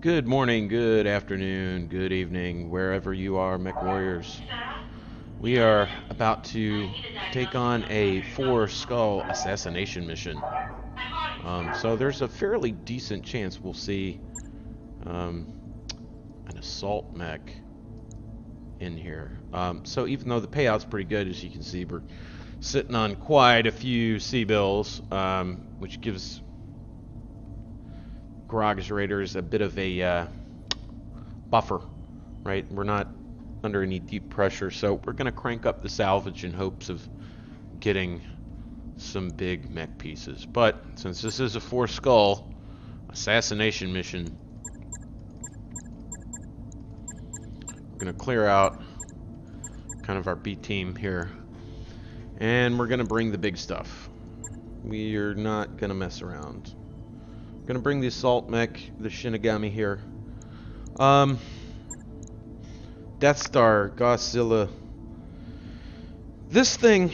Good morning, good afternoon, good evening, wherever you are, mech warriors. We are about to take on a four-skull assassination mission. So there's a fairly decent chance we'll see an assault mech in here. So even though the payout's pretty good, as you can see, we're sitting on quite a few C-bills, which gives Garage Raiders a bit of a buffer, right? We're not under any deep pressure, so we're going to crank up the salvage in hopes of getting some big mech pieces. But since this is a four-skull assassination mission, we're going to clear out kind of our B team here, and we're going to bring the big stuff. We are not going to mess around. We're going to bring the assault mech, the Shinigami here. Death Star, Godzilla. This thing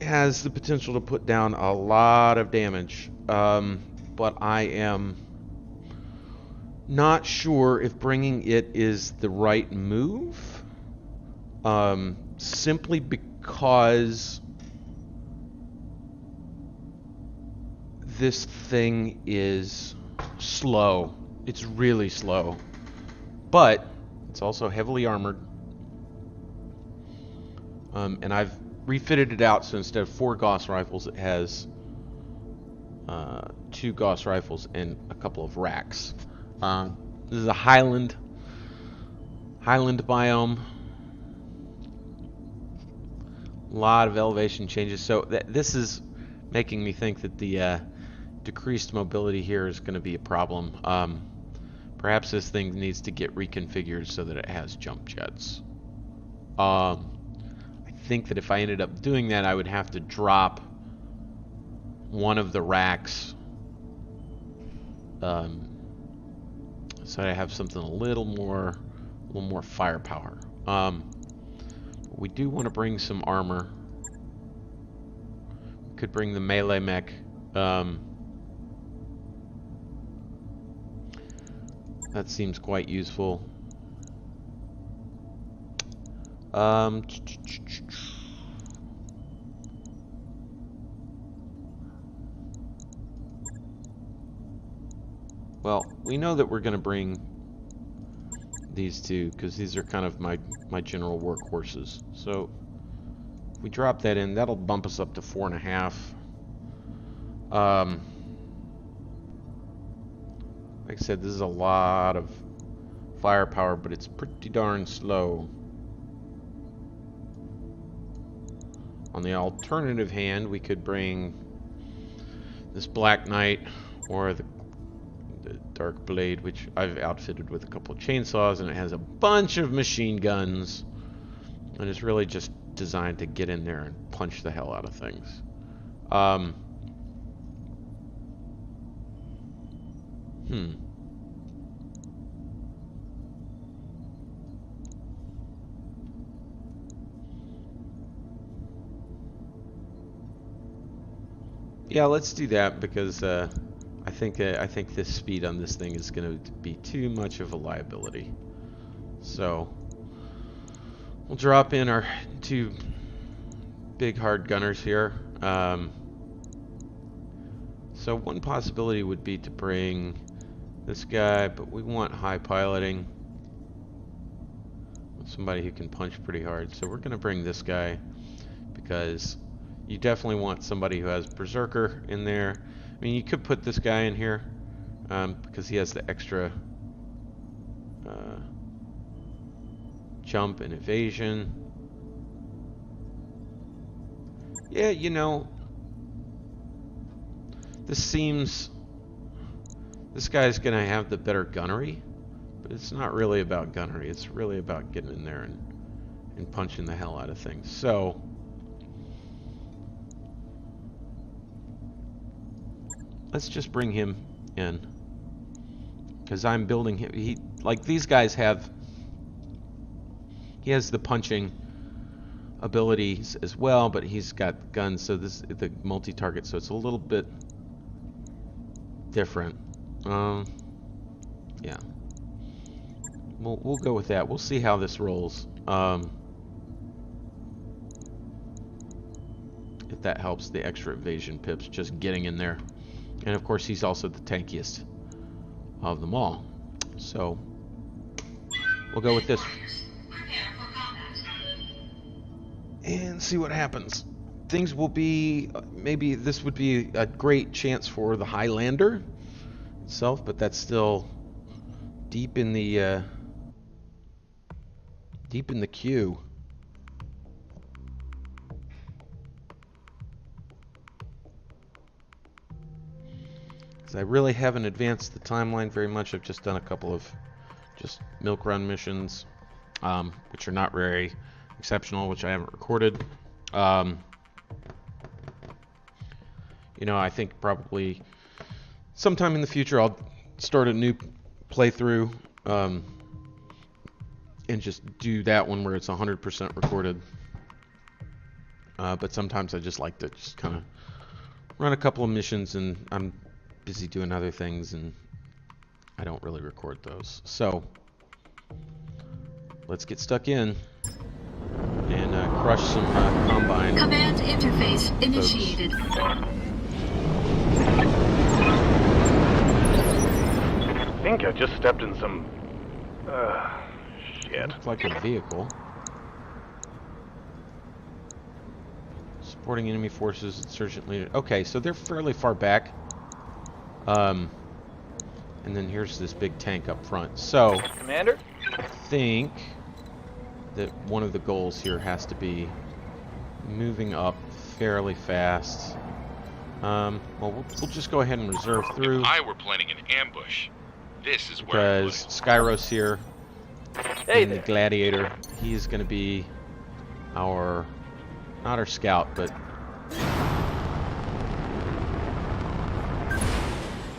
has the potential to put down a lot of damage, but I am not sure if bringing it is the right move, simply because this thing is slow. It's really slow, but it's also heavily armored, and I've refitted it out, so instead of 4 Gauss rifles, it has 2 Gauss rifles and a couple of racks. This is a highland biome. A lot of elevation changes, so this is making me think that the decreased mobility here is going to be a problem. Perhaps this thing needs to get reconfigured so that it has jump jets. I think that if I ended up doing that, I would have to drop one of the racks, so I have something a little more firepower. We do want to bring some armor. Could bring the melee mech. That seems quite useful. Well, we know that we're going to bring these two because these are kind of my general workhorses. So if we drop that in, that'll bump us up to 4.5. Like I said, this is a lot of firepower, but it's pretty darn slow. On the alternative hand, we could bring this Black Knight or the Dark Blade, which I've outfitted with a couple of chainsaws, and it has a bunch of machine guns, and it's really just designed to get in there and punch the hell out of things. Yeah, let's do that because I think this speed on this thing is going to be too much of a liability. So we'll drop in our 2 big hard gunners here. So one possibility would be to bring this guy, but we want high piloting. Somebody who can punch pretty hard. So we're going to bring this guy because you definitely want somebody who has Berserker in there. I mean, you could put this guy in here because he has the extra jump and evasion. Yeah, you know, this guy's gonna have the better gunnery, but it's not really about gunnery. It's really about getting in there and punching the hell out of things. So let's just bring him in because I'm building him. He, like these guys have, he has the punching abilities as well, but he's got guns, so this is the multi-target, so it's a little bit different. Yeah. We'll go with that. We'll see how this rolls. If that helps the extra evasion pips just getting in there. And of course he's also the tankiest of them all. So we'll go with this. And see what happens. Things will be, maybe this would be a great chance for the Highlander itself, but that's still deep in the queue. I really haven't advanced the timeline very much. I've just done a couple of just milk run missions, which are not very exceptional, which I haven't recorded. You know, I think probably sometime in the future I'll start a new playthrough and just do that one where it's 100% recorded. But sometimes I just like to just kind of run a couple of missions, and I'm busy doing other things and I don't really record those. So let's get stuck in and crush some combine. Command interface initiated. I think I just stepped in some shit. Looks like a vehicle. Supporting enemy forces, insurgent leader. Okay, so they're fairly far back. And then here's this big tank up front. So, Commander? I think that one of the goals here has to be moving up fairly fast. Well, we'll just go ahead and reserve through. If I were planning an ambush, this is where I'd Because Skyros here, Hey and the there. Gladiator, he is going to be our, not our scout, but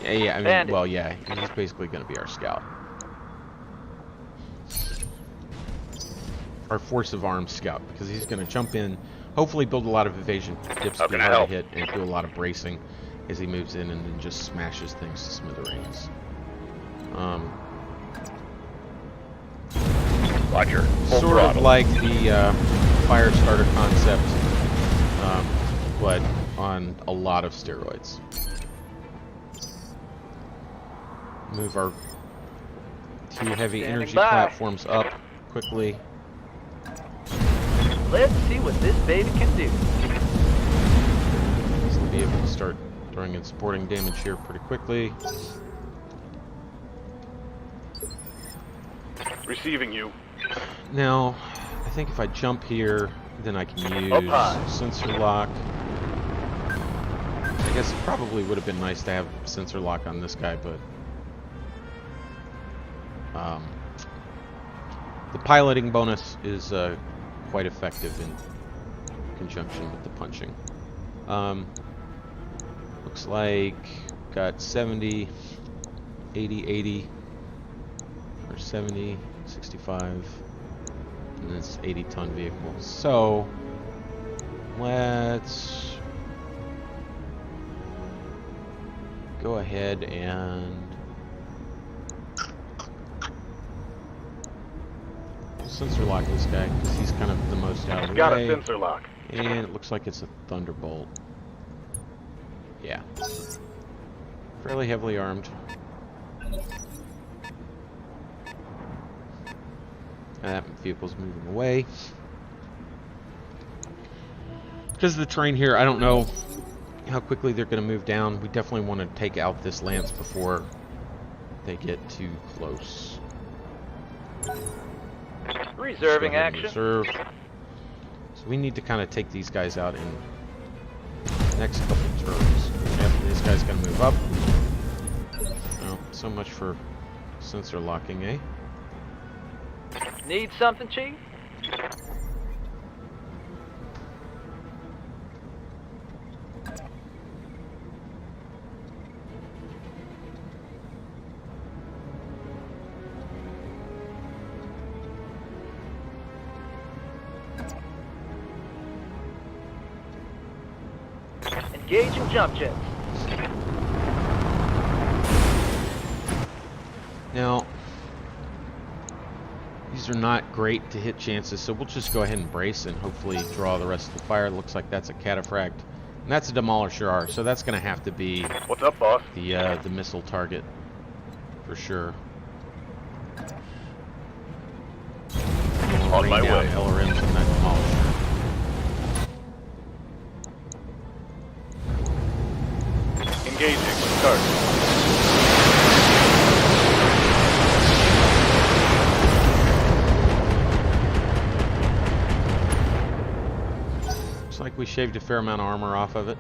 yeah, I mean, Bandit. well, yeah, he's basically going to be our scout. Our force of arms scout, because he's going to jump in, hopefully build a lot of evasion dips to How be can I hard help? to hit, and do a lot of bracing as he moves in, and then just smashes things to smithereens. Roger. Full Sort throttle. of like the fire starter concept, but on a lot of steroids. Move our two heavy Standing energy by. platforms up quickly. Let's see what this baby can do. So we'll be able to start throwing in supporting damage here pretty quickly. Receiving you. Now, I think if I jump here, then I can Up use high. sensor lock. I guess it probably would have been nice to have sensor lock on this guy, but the piloting bonus is quite effective in conjunction with the punching. Looks like got 70, 80, 80, or 70, 65, and this 80-ton vehicle. So let's go ahead and sensor lock this guy because he's kind of the most out of the Got way. a sensor lock. And it looks like it's a Thunderbolt. Yeah. Fairly heavily armed. That vehicle's moving away. Because of the terrain here, I don't know how quickly they're going to move down. We definitely want to take out this lance before they get too close. Reserving Go ahead and action. reserve. So we need to kind of take these guys out in the next couple of turns. Yep, this guy's going to move up. Well, so much for sensor locking, eh? Need something, Chief? Engaging jump jets. Now, These are not great to hit chances, so we'll just go ahead and brace and hopefully draw the rest of the fire. Looks like that's a cataphract. And that's a demolisher R, so that's going to have to be What's up, boss? the missile target for sure. On my way. LRMs on that demolisher. Engaging with target. Looks like we shaved a fair amount of armor off of it.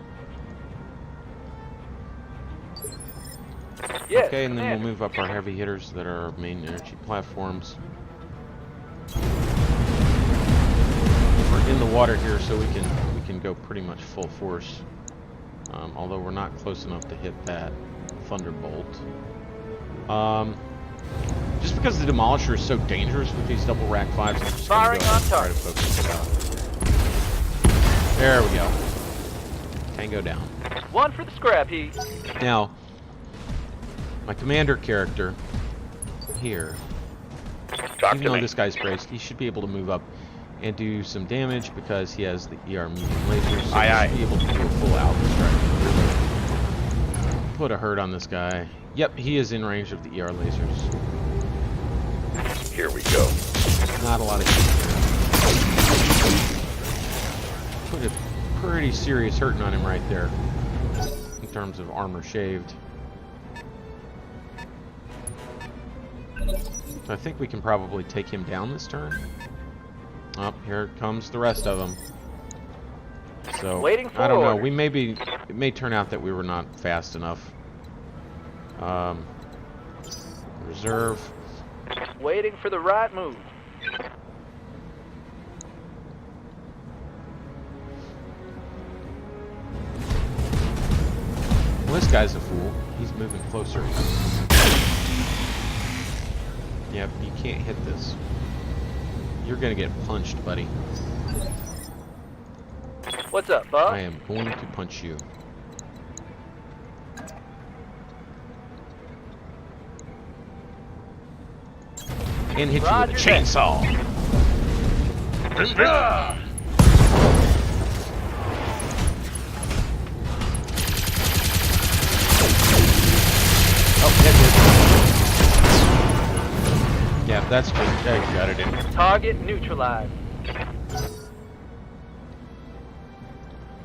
Yes, Okay, and then we'll Commander. move up our heavy hitters that are our main energy platforms. We're in the water here, so we can go pretty much full force. Although we're not close enough to hit that thunderbolt. Just because the demolisher is so dangerous with these double rack 5s, I'm just going to go ahead and try to focus it out. There we go. Tango down. One for the scrap heap. Now, my commander character here, Talk even though this guy's braced, he should be able to move up and do some damage because he has the ER medium lasers. So he should be able to do a full alpha strike. Put a hurt on this guy. Yep, he is in range of the ER lasers. Here we go. Not a lot of heat there. Put a pretty serious hurting on him right there in terms of armor shaved. So I think we can probably take him down this turn. Oh, here comes the rest of them. So Waiting for I don't know. orders. We may be. It may turn out that we were not fast enough. Reserve. Waiting for the right move. Well, this guy's a fool. He's moving closer. Yep, you can't hit this. You're gonna get punched, buddy. What's up, boss? I am going to punch you. And hit you Roger with a that. chainsaw. Oh, that did. Yeah, that's good. Yeah, you got it in. Target neutralized.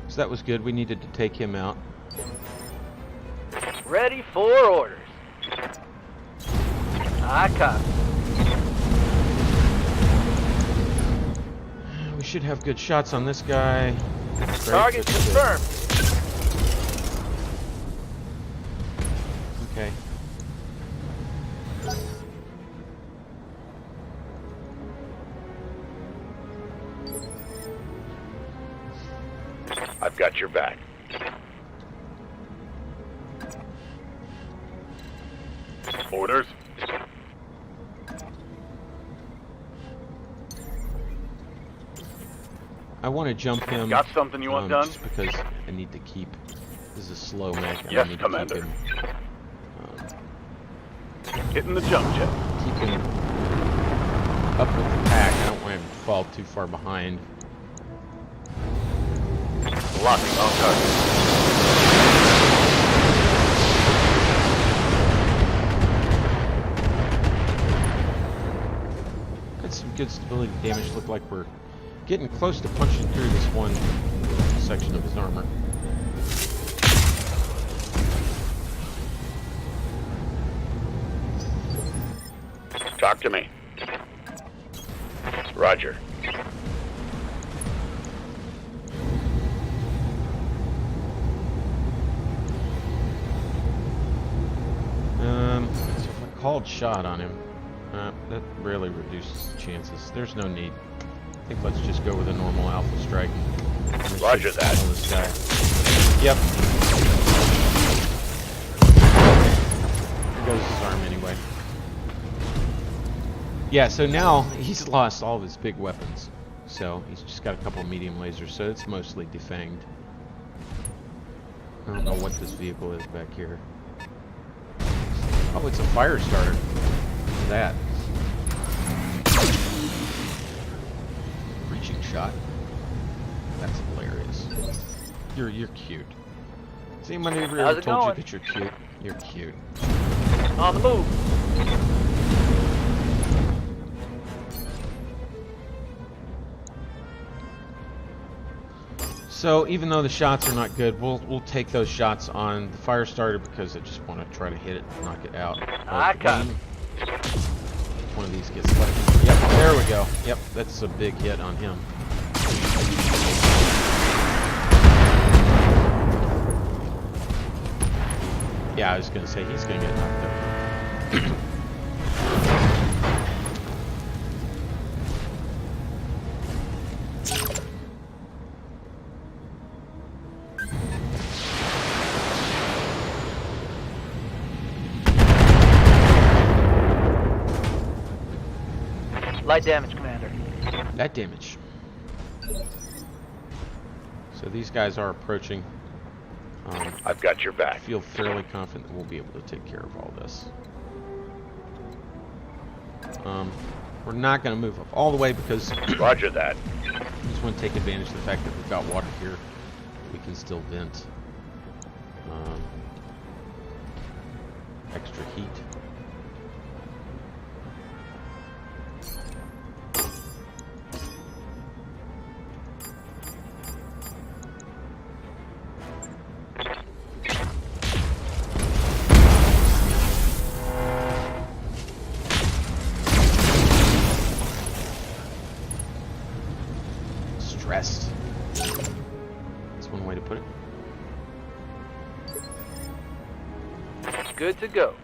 So that was good. We needed to take him out. Ready for orders. I copy. We should have good shots on this guy. Great, Target good, good. confirmed. Okay. I've got your back. Orders. I want to jump him. Got something you want done? Just because I need to keep. This is a slow mech. Yes, I need Commander. to keep him. Hitting the jump jet. Keep him up with the pack. I don't want him to fall too far behind. Locking on target. Got some good stability damage. Look like we're getting close to punching through this one section of his armor. Talk to me. Roger. So if I called shot on him, that really reduces the chances. There's no need. I think let's just go with a normal alpha strike. Roger that. Kill this guy. Yep. There goes his arm anyway. Yeah, so now he's lost all of his big weapons. So he's just got a couple of medium lasers, so it's mostly defanged. I don't know what this vehicle is back here. Oh, it's a fire starter. Look at that. shot. That's hilarious. You're cute. Has anybody ever How's it told you going? that you're cute? You're cute. On the move. So even though the shots are not good, we'll take those shots on the fire starter because I just want to try to hit it, knock it out. I got it. One of these gets selected. Yep, there we go. Yep, that's a big hit on him. Yeah, I was gonna say he's gonna get knocked over. Light damage, Commander. That damage. So these guys are approaching. I've got your I back. feel fairly confident that we'll be able to take care of all this. We're not going to move up all the way because Roger that. we just want to take advantage of the fact that we've got water here. We can still vent extra heat. Stressed. That's one way to put it. Good to go.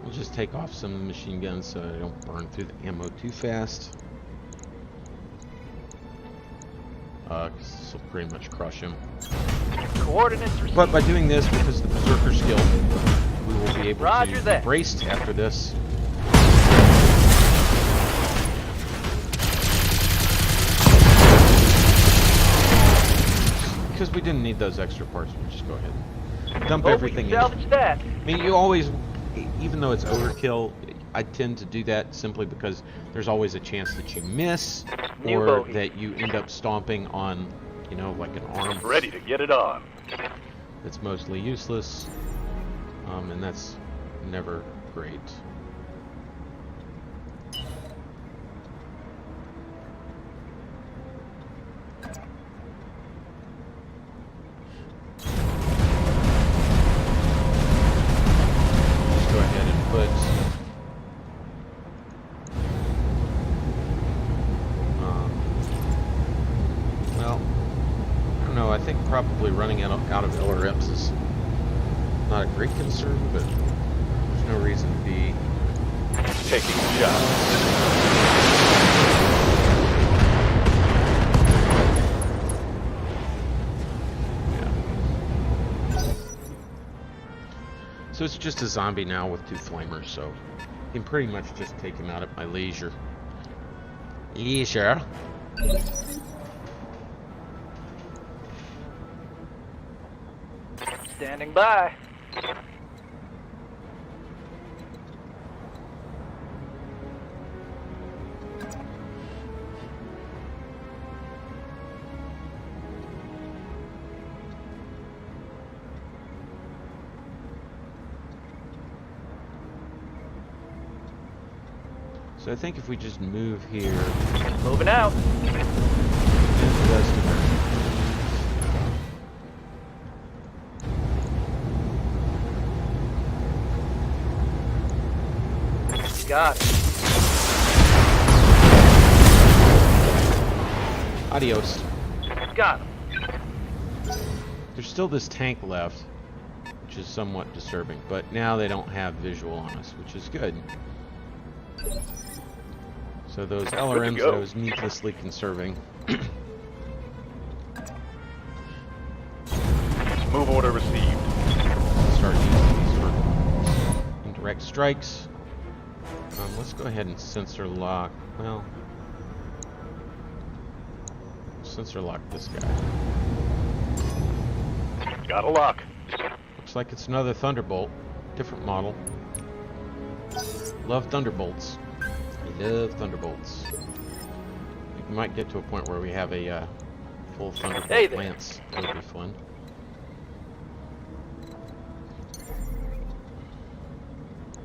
We'll just take off some of the machine guns so I don't burn through the ammo too fast. 'Cause this will pretty much crush him. Coordinates received. But by doing this, because of the Berserker skill, we will be able Roger to that. be braced after this. Because we didn't need those extra parts, we'll just go ahead and dump Hope everything we in. can salvage that. I mean, you always, even though it's overkill, I tend to do that simply because there's always a chance that you miss, New or bogey. that you end up stomping on, you know, like an arm Ready to get it on. that's mostly useless, and that's never great. Just go ahead and put well, I don't know, I think probably running out of LRMs is not a great concern, but there's no reason to be. Taking a shot. So it's just a zombie now with 2 flamers, so you can pretty much just take him out at my leisure. Leisure. Standing by. So I think if we just move here, Moving out. it does do that. Got it. Adios. Got him. There's still this tank left, which is somewhat disturbing, but now they don't have visual on us, which is good. So those LRMs that I was needlessly conserving Order received. Start using these for indirect strikes. Let's go ahead and sensor lock. Well, sensor lock this guy. Got a lock. Looks like it's another Thunderbolt. Different model. Love Thunderbolts. I love Thunderbolts. We might get to a point where we have a full Thunderbolt lance. That would be fun.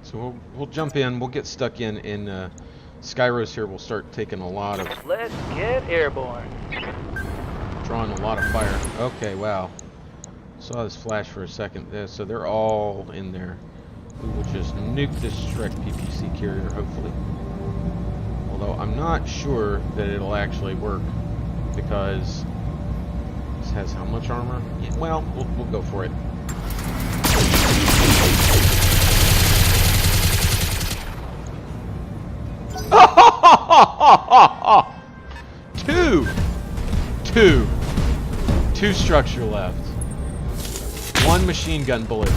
So we'll jump in. We'll get stuck in, and Skyros here will start taking a lot of... Let's get airborne. Drawing a lot of fire. Okay, wow. Saw this flash for a second there, so they're all in there. We will just nuke this Shrek PPC carrier, hopefully. Although I'm not sure that it'll actually work, because this has how much armor? Yeah, well, we'll go for it. Two structure left. One machine gun bullet.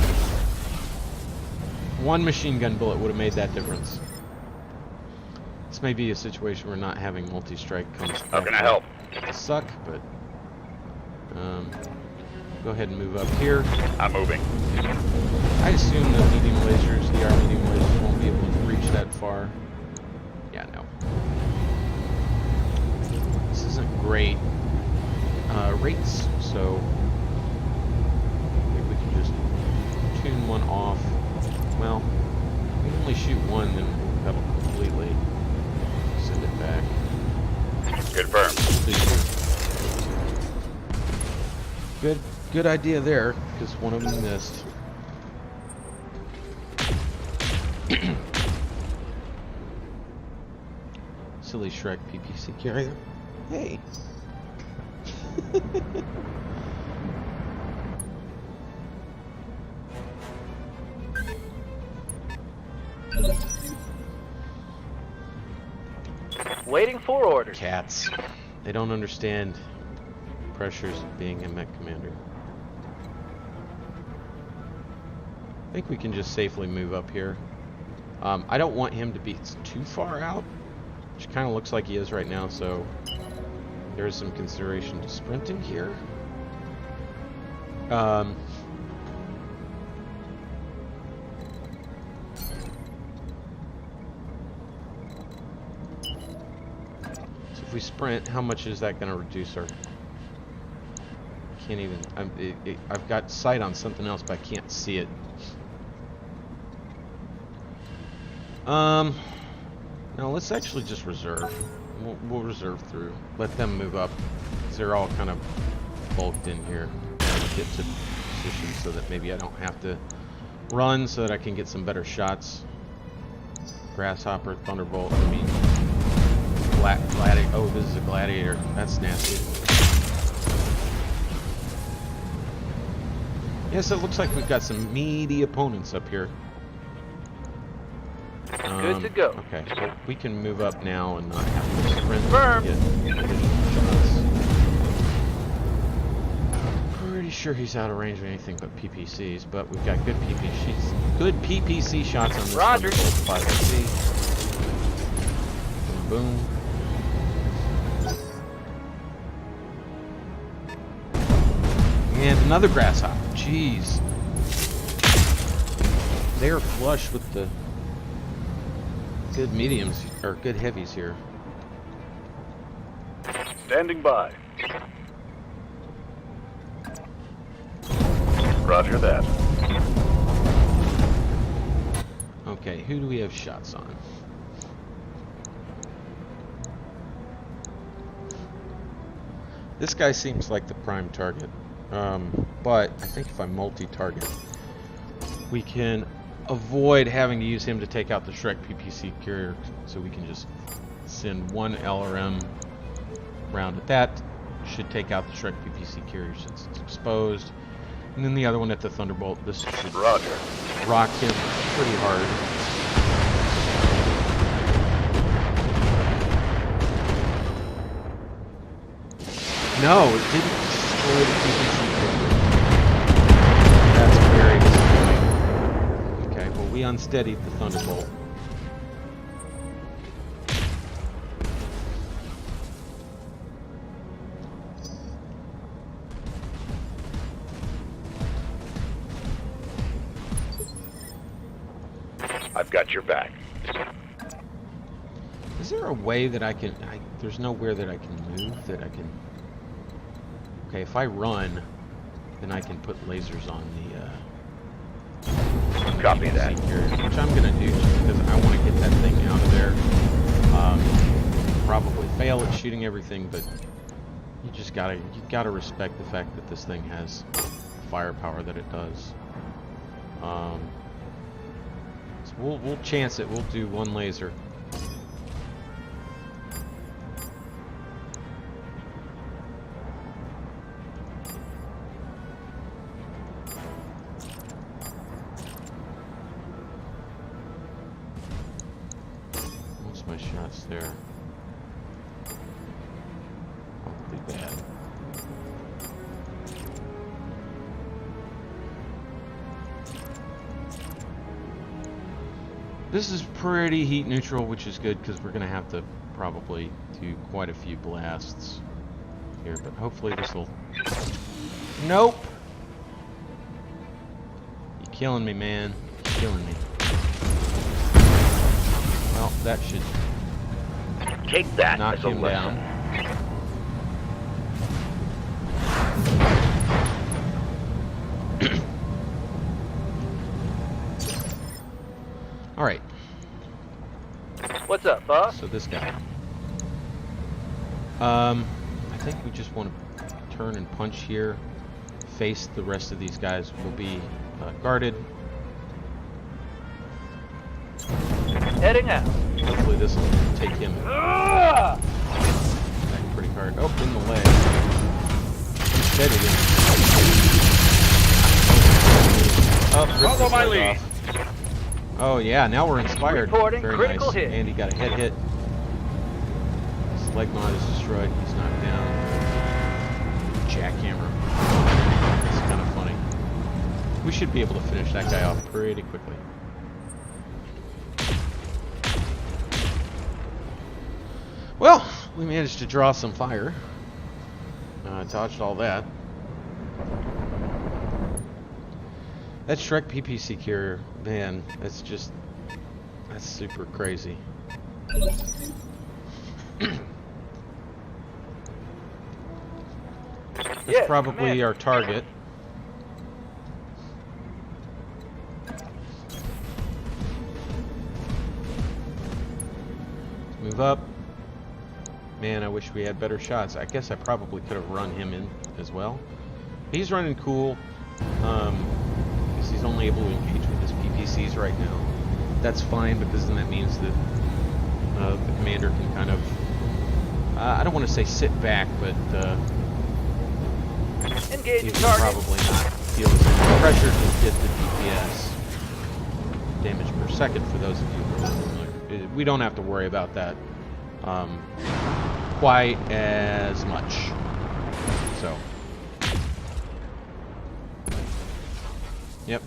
One machine gun bullet would have made that difference. This may be a situation where not having multi-strike comes How can I help? to suck, but go ahead and move up here. I'm moving. I assume the medium lasers, the medium lasers won't be able to reach that far. Yeah, no. This isn't great rates, so maybe we can just tune one off. Well, if we only shoot one, then that'll completely send it back. Confirmed. Good idea there, because one of them missed. Silly Shrek PPC carrier. Hey. Waiting for orders. Cats. They don't understand pressures of being a mech commander. I think we can just safely move up here. I don't want him to be too far out, which kind of looks like he is right now, so there is some consideration to sprinting here. So if we sprint, how much is that going to reduce our... Can't even... I've got sight on something else, but I can't see it. Now let's actually just reserve. We'll reserve through. Let them move up, because they're all kind of bulked in here. Get to position so that maybe I don't have to run, so that I can get some better shots. Grasshopper, Thunderbolt, I mean... Gladiator. Oh, this is a Gladiator. That's nasty. Yes, it looks like we've got some meaty opponents up here. Good to go. Okay, so we can move up now and not have to sprint. Confirmed. Get shots. Pretty sure he's out of range of anything but PPCs, but we've got good PPC shots on this. Roger. 5C. Boom, boom. And another Grasshopper. Jeez. They are flush with the good mediums, or good heavies here. Standing by. Roger that. Okay, who do we have shots on? This guy seems like the prime target. But I think if I multi-target, we can avoid having to use him to take out the Shrek PPC carrier, so we can just send one LRM round at that. Should take out the Shrek PPC carrier since it's exposed. And then the other one at the Thunderbolt. This should Roger. rock him pretty hard. No, it didn't destroy the PPC carrier. We unsteadied the Thunderbolt. I've got your back. Is there a way that I can... there's nowhere that I can move, that I can... Okay, if I run, then I can put lasers on the... Copy that. Which I'm going to do just because I want to get that thing out of there. Probably fail at shooting everything, but you just gotta respect the fact that this thing has firepower that it does. So we'll chance it. We'll do one laser. What's my shots there? Probably bad. This is pretty heat neutral, which is good because we're going to have to probably do quite a few blasts here, but hopefully this will... Nope! You're killing me, man. You're killing me. Well, that should Take that knock as a him lesson. down. Alright, What's up, boss? so this guy. I think we just want to turn and punch here. Face the rest of these guys will be guarded. Heading out. Hopefully this will take him back pretty hard. Oh, in the leg. He's dead again. Oh, ripped his leg off. Oh yeah, now we're inspired. Reporting Very critical nice. hit. Andy got a head hit. His leg mod is destroyed. He's knocked down. Jackhammer. It's kind of funny. We should be able to finish that guy off pretty quickly. Well, we managed to draw some fire. Dodged all that. That Shrek PPC carrier, man, that's super crazy. That's Yes, probably man. our target. Move up. Man, I wish we had better shots. I guess I probably could have run him in as well. He's running cool. Because he's only able to engage with his PPCs right now. That's fine, because then that means that the commander can kind of... I don't want to say sit back, but he Engaging can target. probably not feel as much pressure to get the DPS damage per second for those of you who are familiar. We don't have to worry about that quite as much. So, yep.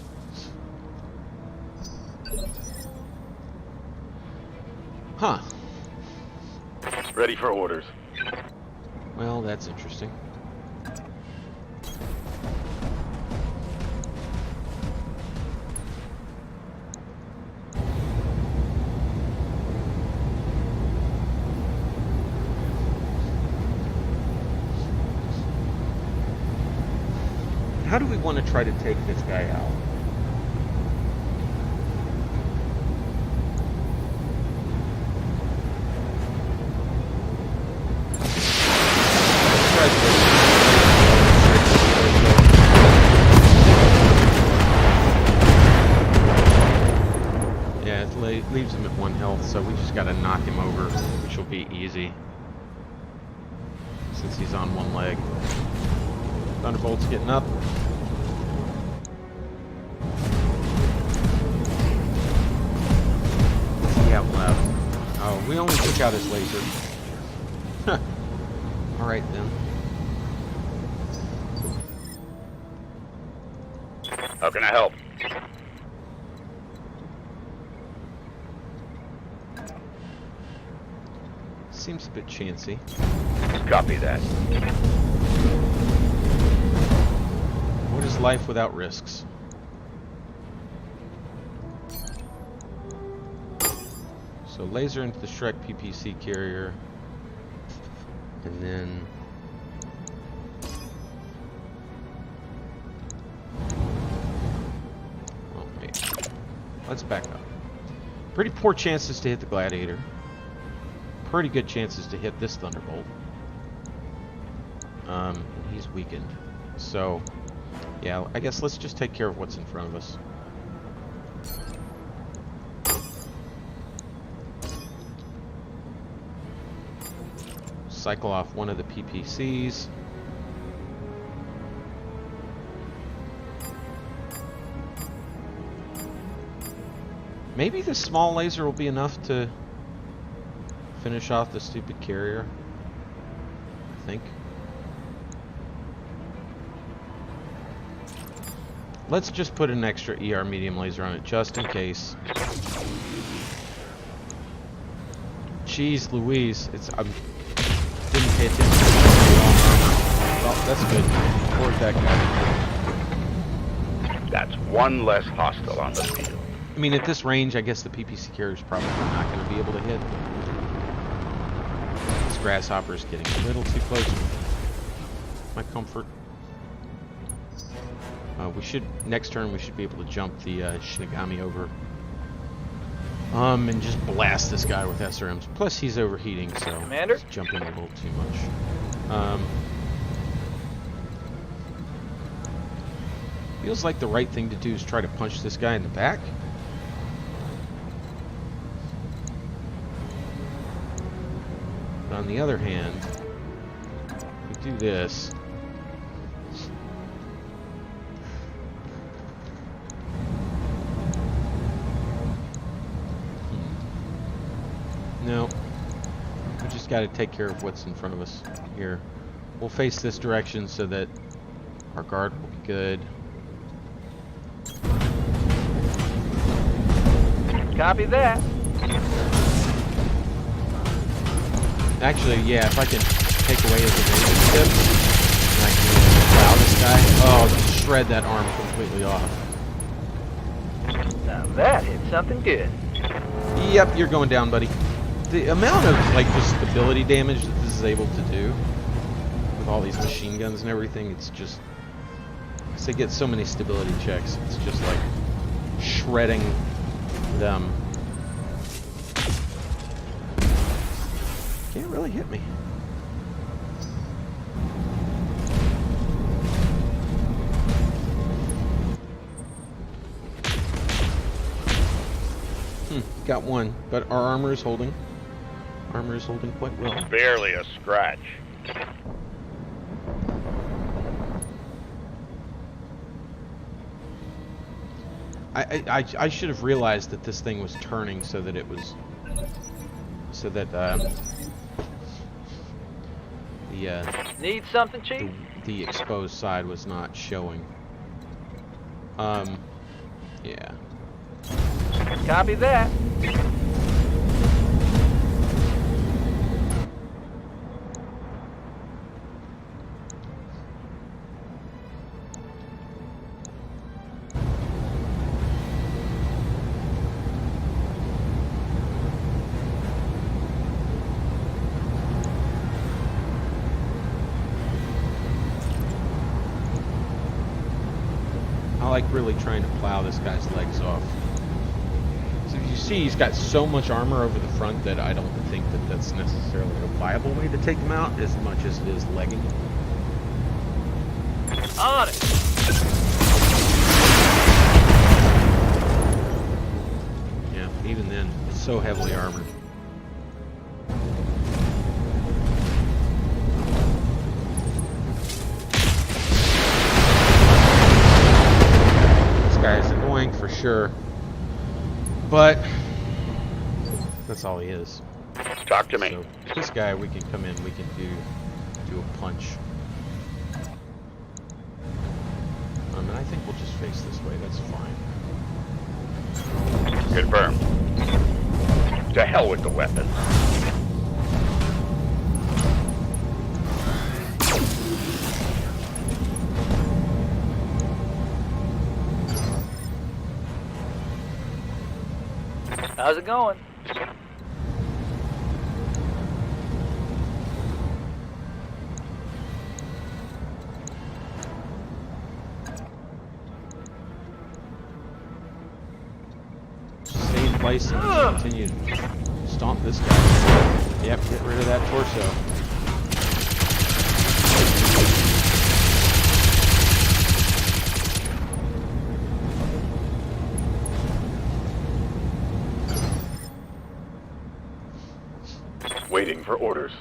Huh. Ready for orders. Well, that's interesting. How do we want to try to take this guy out? Yeah, it leaves him at 1 health, so we just got to knock him over, which will be easy since he's on 1 leg. Thunderbolt's getting up. What's he have left? Oh, we only took out his laser. Alright then. How can I help? Seems a bit chancy. Copy that. What is life without risks? So laser into the Shrek PPC carrier. And then... oh, wait. Let's back up. Pretty poor chances to hit the Gladiator. Pretty good chances to hit this Thunderbolt. He's weakened. So, yeah, I guess let's just take care of what's in front of us. Cycle off one of the PPCs. Maybe the small laser will be enough to finish off the stupid carrier, I think. Let's just put an extra ER medium laser on it, just in case. Jeez Louise, didn't pay attention to the long armor. Well, that's good. Board that guy. That's one less hostile on the field. I mean, at this range, I guess the PPC carrier is probably not going to be able to hit. This Grasshopper is getting a little too close to my comfort. Next turn, we should be able to jump the Shinigami over. And just blast this guy with SRMs. Plus, he's overheating, so Commander? he's jumping a little too much. Feels like the right thing to do is try to punch this guy in the back. But on the other hand, if we do this... no. We just got to take care of what's in front of us here. We'll face this direction so that our guard will be good. Copy that. Actually, yeah, if I can take away his evasion tip, and I can plow this guy, oh, shred that arm completely off. Now that hit something good. Yep, you're going down, buddy. The amount of, like, just stability damage that this is able to do with all these machine guns and everything, it's just... because they get so many stability checks, it's just, like, shredding them. Can't really hit me. Got one, but our armor is holding. Armor is holding quite well. Barely a scratch. I should have realized that this thing was turning so that it was... so that, Need something, Chief? the exposed side was not showing. Yeah. Copy that. I like really trying to plow this guy's legs off. So you see, he's got so much armor over the front that I don't think that that's necessarily a viable way to take him out as much as it is legging. On it. Yeah, even then, it's so heavily armored. This guy is annoying for sure. But that's all he is. Talk to me. So this guy, we can come in, we can do a punch. And I think we'll just face this way. That's fine. Confirmed. To hell with the weapons. How's it going? Save place and continue to stomp this guy. Yep, get rid of that torso. Waiting for orders.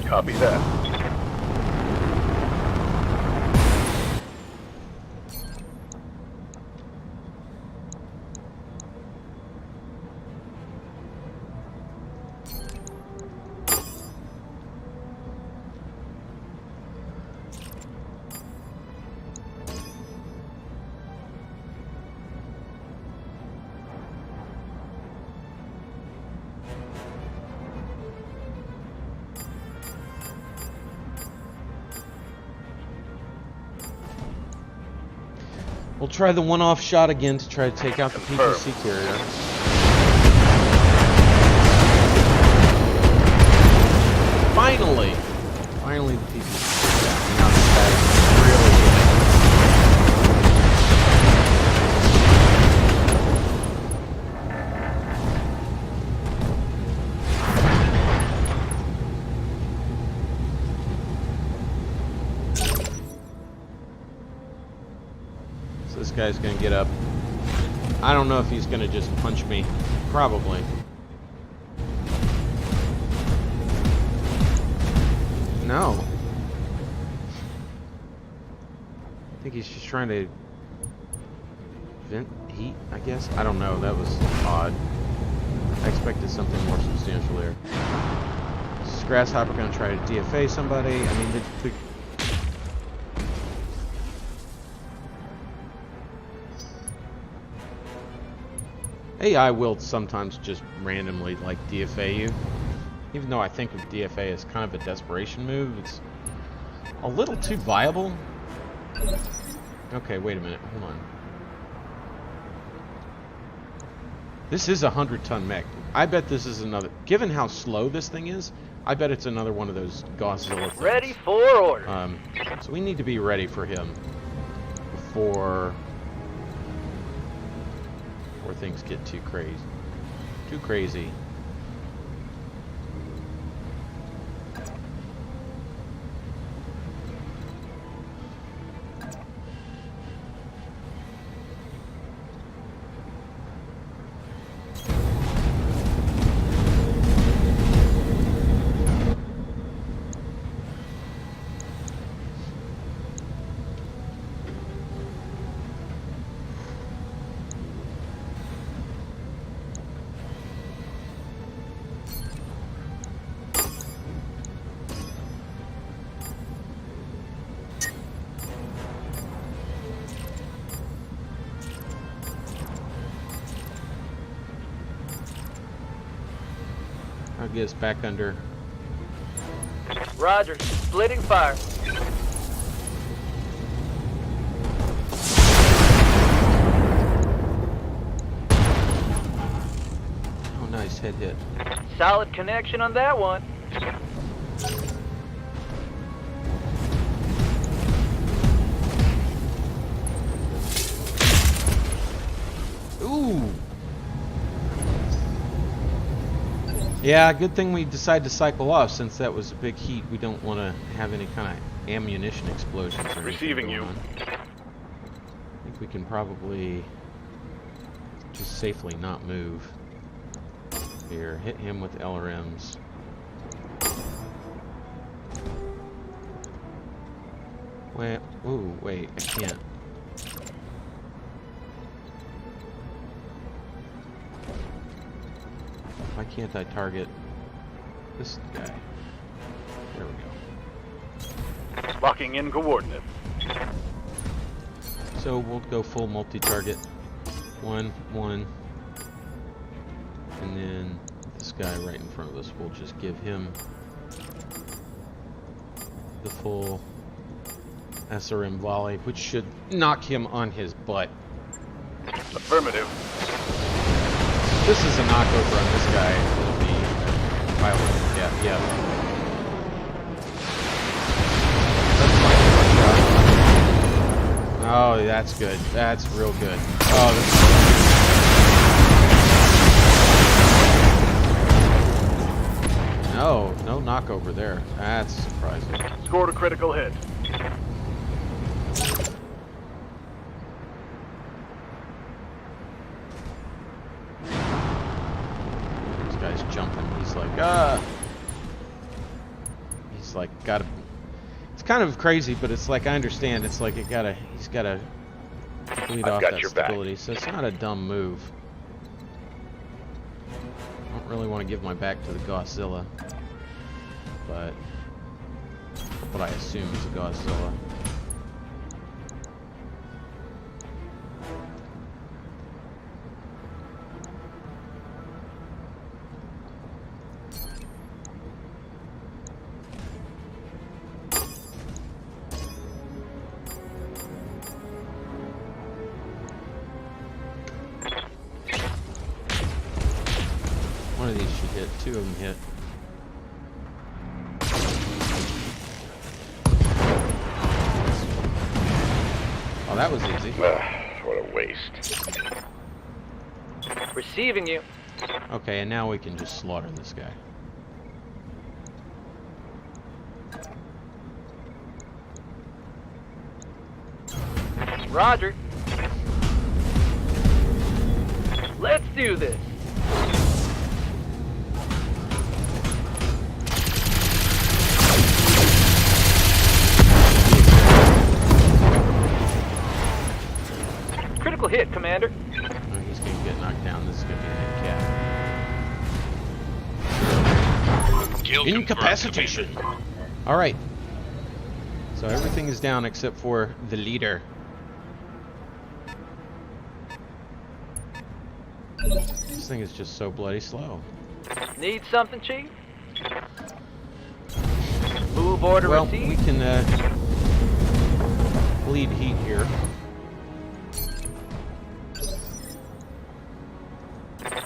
Copy that. We'll try the one-off shot again to try to take out the PPC carrier. Finally! Finally the PPC carrier. Now this guy's really This guy's gonna get up. I don't know if he's gonna just punch me. Probably. No. I think he's just trying to vent heat, I guess. I don't know. That was odd. I expected something more substantial there. Is Grasshopper gonna try to DFA somebody? I mean, the AI will sometimes just randomly like DFA you. Even though I think of DFA as kind of a desperation move, it's a little too viable. Okay, wait a minute, hold on. This is a 100-ton mech. I bet this is another, given how slow this thing is, I bet it's another one of those Godzilla things. Ready for order. So we need to be ready for him before things get too crazy. Too crazy. I'll get us back under. Roger. Splitting fire. Oh, nice head hit. Solid connection on that one. Ooh. Yeah, good thing we decided to cycle off, since that was a big heat. We don't want to have any kind of ammunition explosions or Receiving you. I think we can probably just safely not move. Here, hit him with LRMs. Wait, ooh, wait, I can't. Why can't I target this guy? There we go. Locking in coordinates. So we'll go full multi-target. 1, 1. And then this guy right in front of us, we'll just give him the full SRM volley, which should knock him on his butt. Affirmative. This is a knockover on this guy. It'll be pilot. Yeah. Oh, that's good. That's real good. Oh, no knockover there. That's surprising. Scored a critical hit. This guy's jumping. He's like, He's like, gotta. It's kind of crazy, but it's like I understand. It's like he's gotta bleed off that stability. So it's not a dumb move. I don't really want to give my back to the Godzilla, but what I assume is a Godzilla. One of these should hit. Two of them hit. Oh, that was easy. What a waste. Receiving you. Okay, and now we can just slaughter this guy. Roger. Let's do this. Critical hit, Commander. Oh, he's gonna get knocked down. This is gonna be a hit cap. Kill Incapacitation. All right. So everything is down except for the leader. This thing is just so bloody slow. Need something, Chief? Move order Well, received. we can bleed heat here.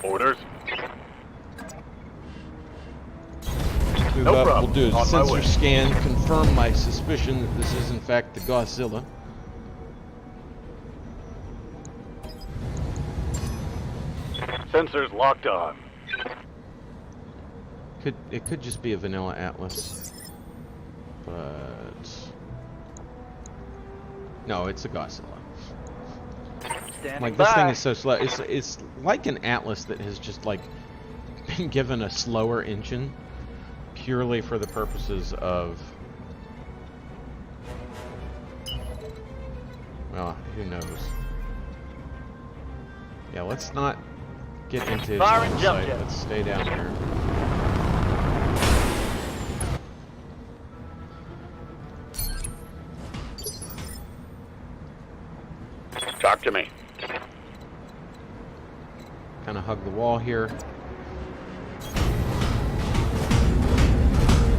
Orders. Move No up. problem. We'll do a On my sensor way. scan, confirm my suspicion that this is in fact the Godzilla. Sensors locked on. It could just be a vanilla Atlas, but no, it's a Godzilla. Standing Like this by. thing is so slow. It's like an Atlas that has just like been given a slower engine purely for the purposes of, well, who knows. Yeah, let's not get into his Fire and line of jump sight. jet. Let's stay down here. Talk to me. Kind of hug the wall here.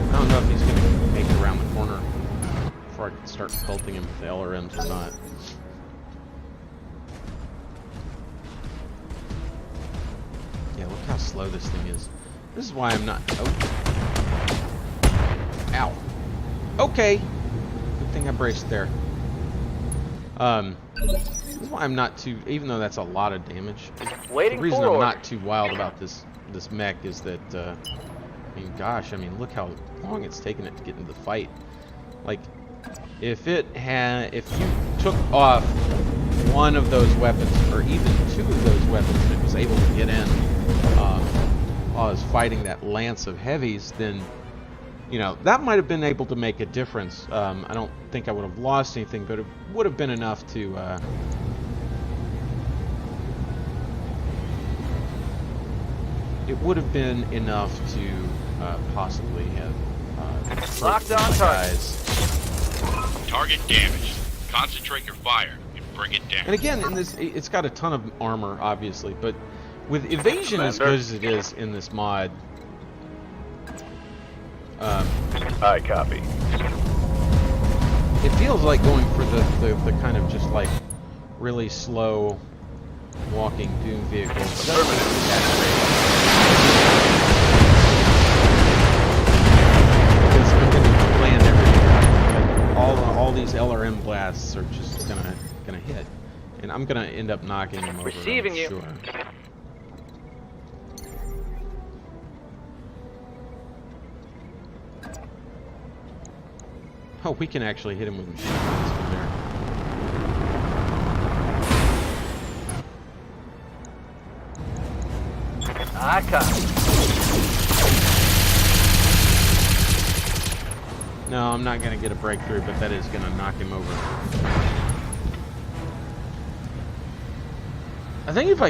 I don't know if he's going to make it around the corner before I can start pelting him with the LRMs or not. Yeah, look how slow this thing is. This is why I'm not... Oh. Ow. Okay. Good thing I braced there. This is why I'm not too... Even though that's a lot of damage. Waiting The reason for I'm order. not too wild about this mech is that... I mean, gosh, I mean, look how long it's taken it to get into the fight. Like, if you took off one of those weapons, or even two of those weapons, and it was able to get in while I was fighting that lance of heavies, then, you know, that might have been able to make a difference. I don't think I would have lost anything, but it would have been enough to... it would have been enough to possibly have Locked on my target. guys. Target damaged. Concentrate your fire and bring it down. And again, in this, it's got a ton of armor, obviously, but with evasion as Commander. good as it is in this mod, I copy. It feels like going for the kind of just like really slow walking Doom vehicle. Because I'm going to land everything. Like all these LRM blasts are just gonna hit, and I'm gonna end up knocking them over. Receiving I'm you. sure. Oh, we can actually hit him with machine guns from there. I copy. No, I'm not gonna get a breakthrough, but that is gonna knock him over. I think if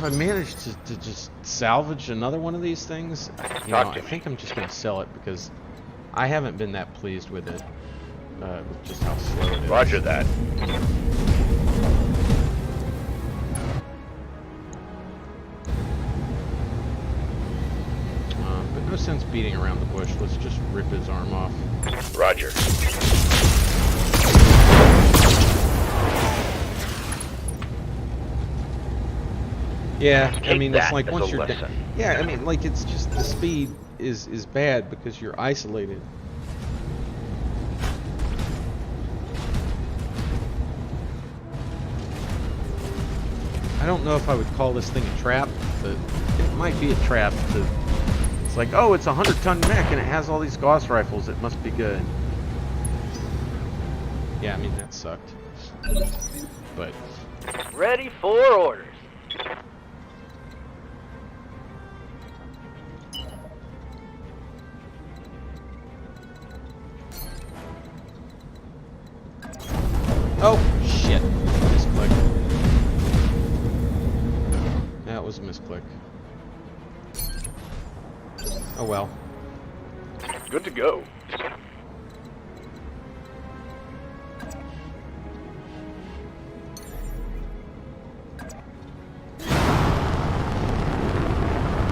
I manage to just salvage another one of these things, you know, I think I'm just gonna sell it because I haven't been that pleased with it, with just how slow it is. Roger that. But no sense beating around the bush. Let's just rip his arm off. Roger. Yeah, I Take mean, it's that like as once a you're lesson. yeah, I mean, like it's just the speed is bad because you're isolated. I don't know if I would call this thing a trap, but it might be a trap. It's like, oh, it's a 100-ton mech and it has all these Gauss rifles. It must be good. Yeah, I mean, that sucked. But Ready for orders. oh shit, misclick. That was a misclick. Oh well. Good to go.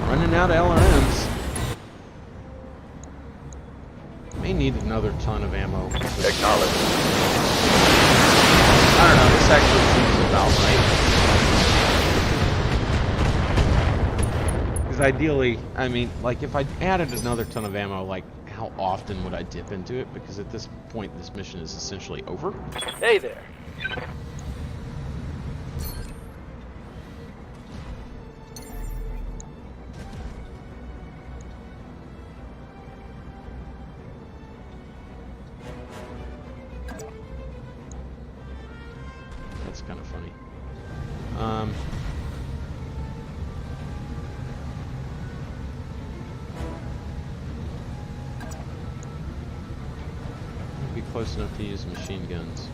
Running out of LRMs. May need another ton of ammo. Acknowledged. I don't know, this actually seems about right. Because ideally, I mean, like if I added another ton of ammo, like how often would I dip into it? Because at this point, this mission is essentially over. Hey there. That's kind of funny. I'd be close enough to use machine guns.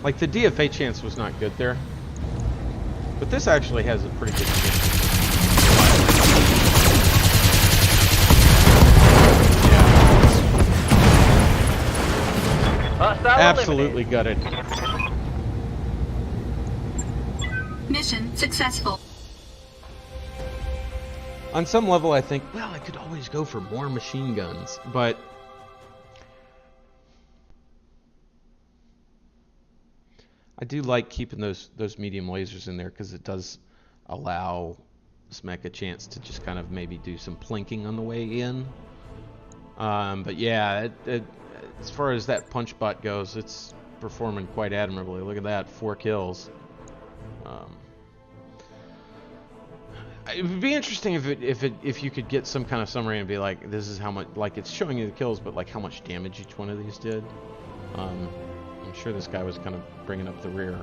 Like the DFA chance was not good there, but this actually has a pretty good chance. Hostile Absolutely eliminated. gutted. Mission successful. On some level, I think, well, I could always go for more machine guns, but I do like keeping those medium lasers in there because it does allow this mech a chance to just kind of maybe do some plinking on the way in. But yeah, as far as that punch bot goes, it's performing quite admirably. Look at that, 4 kills. It would be interesting if you could get some kind of summary and be like, this is how much, like it's showing you the kills, but like how much damage each one of these did. I'm sure this guy was kind of bringing up the rear.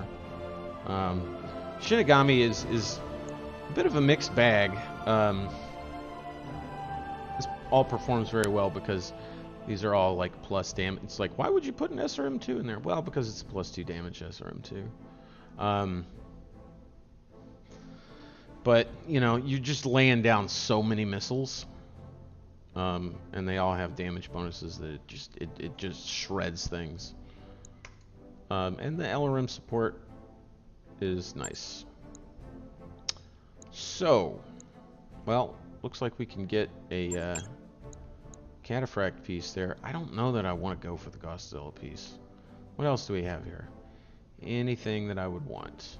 Shinigami is a bit of a mixed bag. This all performs very well because these are all like plus damage. It's like, why would you put an SRM2 in there? Well, because it's a +2 damage SRM2. But, you know, you're just laying down so many missiles and they all have damage bonuses that it just shreds things. And the LRM support is nice. So, well, looks like we can get a cataphract piece there. I don't know that I want to go for the Godzilla piece. What else do we have here? Anything that I would want.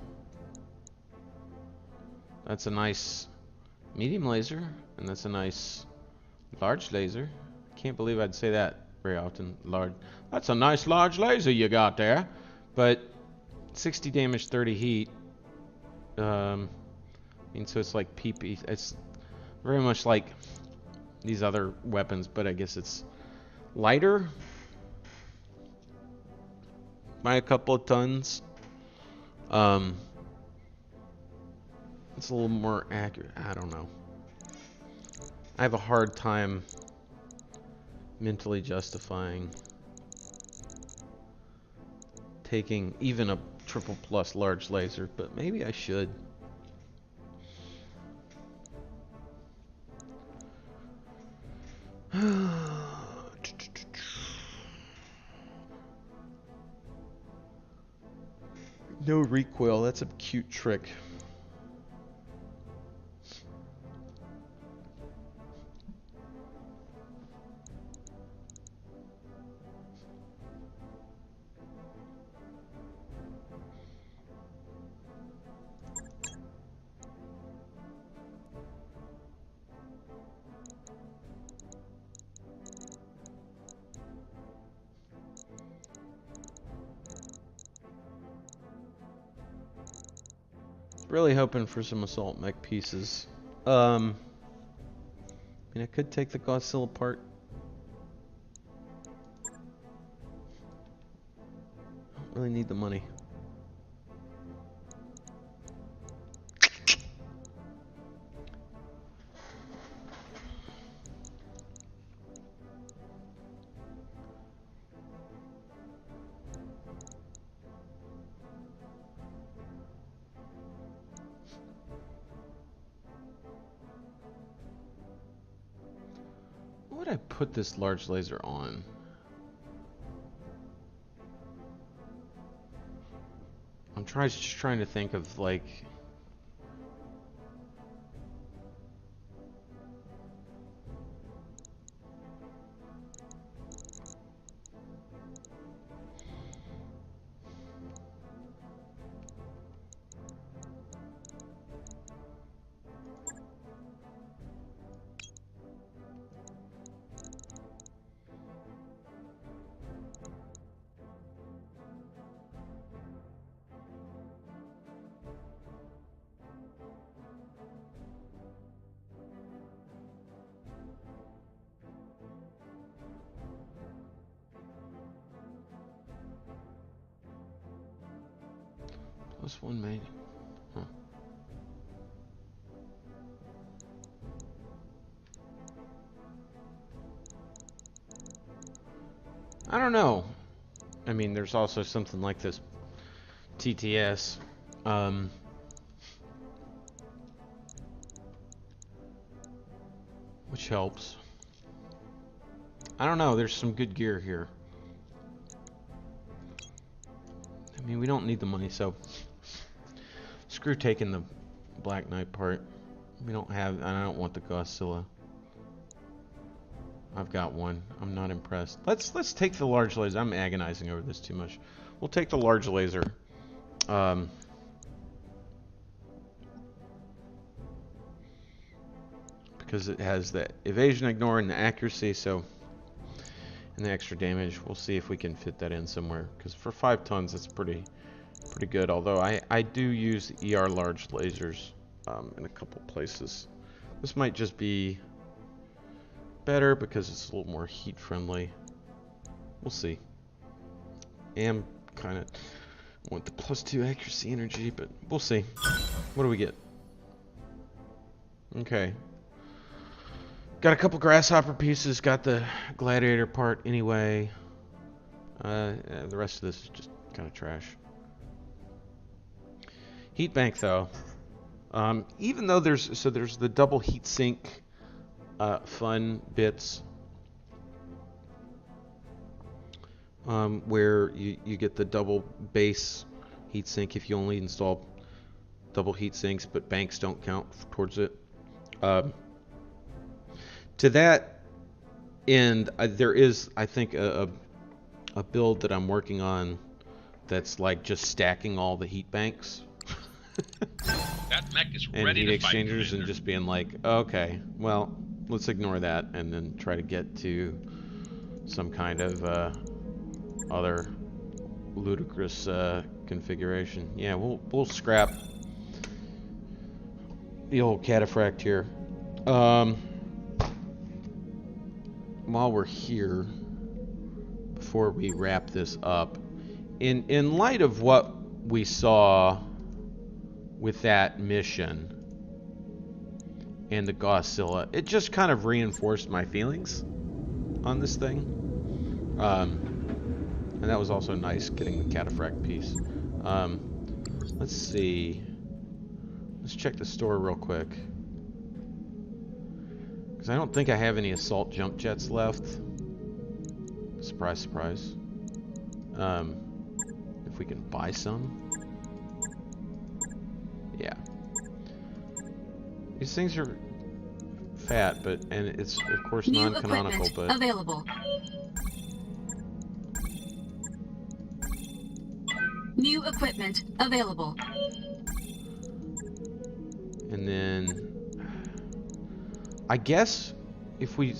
That's a nice medium laser, and that's a nice large laser. Can't believe I'd say that very often. Large. That's a nice large laser you got there. But 60 damage, 30 heat. I mean, so it's like PP. It's very much like these other weapons, but I guess it's lighter by a couple of tons. It's a little more accurate. I don't know. I have a hard time mentally justifying taking even a triple plus large laser, but maybe I should. No recoil, that's a cute trick. Really hoping for some assault mech pieces. I mean, I could take the Godzilla apart. Don't really need the money. What would I put this large laser on? I'm just trying to think of like plus one main. Huh. I don't know. I mean, there's also something like this TTS. Which helps. I don't know. There's some good gear here. I mean, we don't need the money, so screw taking the Black Knight part. We don't have, and I don't want the Godzilla. I've got one. I'm not impressed. Let's take the large laser. I'm agonizing over this too much. We'll take the large laser. Because it has the evasion, ignore, and the accuracy, so and the extra damage. We'll see if we can fit that in somewhere. Because for 5 tons, that's pretty good. Although I do use ER large lasers in a couple places. This might just be better because it's a little more heat friendly. We'll see. Am kind of want the +2 accuracy energy, but we'll see. What do we get? Okay. Got a couple grasshopper pieces. Got the gladiator part anyway. The rest of this is just kind of trash. Heat bank though. Even though there's the double heat sink fun bits where you get the double base heatsink if you only install double heat sinks, but banks don't count towards it. To that end, there is, I think, a build that I'm working on that's like just stacking all the heat banks That mech is and ready heat to exchangers fight, and just being like, okay, well, let's ignore that and then try to get to some kind of other ludicrous configuration. Yeah, we'll scrap the old cataphract here. While we're here, before we wrap this up, in light of what we saw with that mission and the Godzilla, it just kind of reinforced my feelings on this thing. And that was also nice getting the cataphract piece. Let's see. Let's check the store real quick. Because I don't think I have any assault jump jets left. Surprise, surprise. If we can buy some. Yeah. These things are fat, and it's of course New non-canonical, equipment but available. New equipment available. and then I guess if we